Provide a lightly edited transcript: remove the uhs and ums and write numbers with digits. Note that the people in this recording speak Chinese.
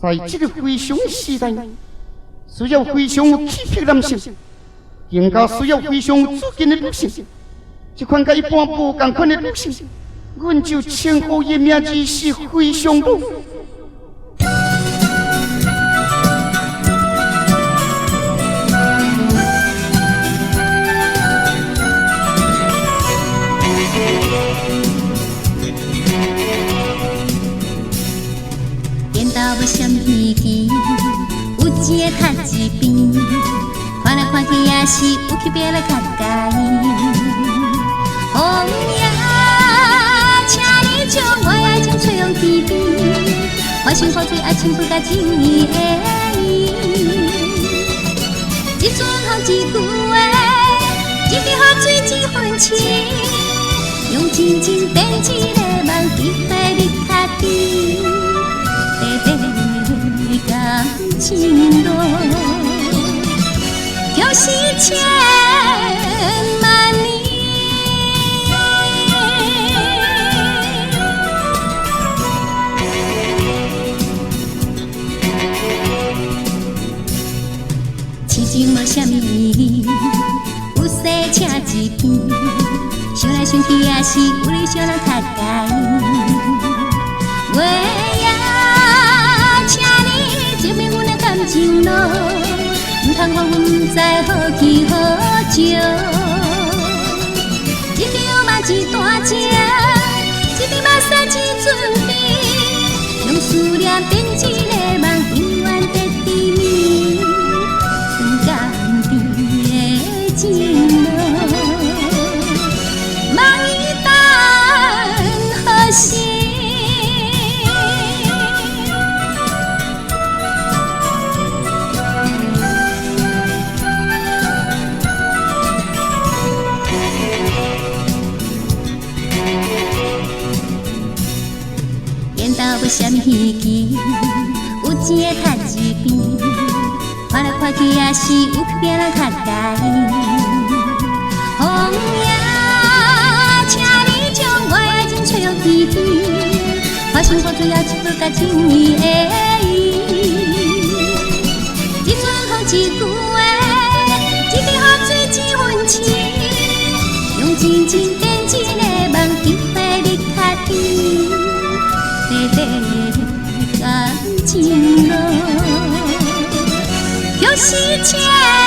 在这个回乡时代，需要回乡气魄男性，更加需要回乡资金的女性。这款甲一般无同款的女性，阮就称呼伊名字是回乡女。无什么机，有一个头一边，看来看去也是有区别来较介意。风呀，请你将我爱情吹向天边，我心付最爱情不甲情意的伊。一阵风一句话，一滴雨水一份情，用真情变一个梦，记在你脚底。感情路，就是千万年。痴情无什么意义，有势请一边，想来想去也是有你想人较介意。情路，唔通讲阮唔知好去好笑。一条嘛一大只，一滴目屎一阵甜，用思念变一个梦，永远在甜蜜。酸甘甜的情路，梦一旦何时？无什么机，有一个头一边，看来看去也是有区别人较介意。风呀，请你将我爱情吹向天边，我心付最后一份甲情意的伊。一阵风一句话，一滴雨水一份情，用真情变一个梦，记在你脚底。感情路，就是这。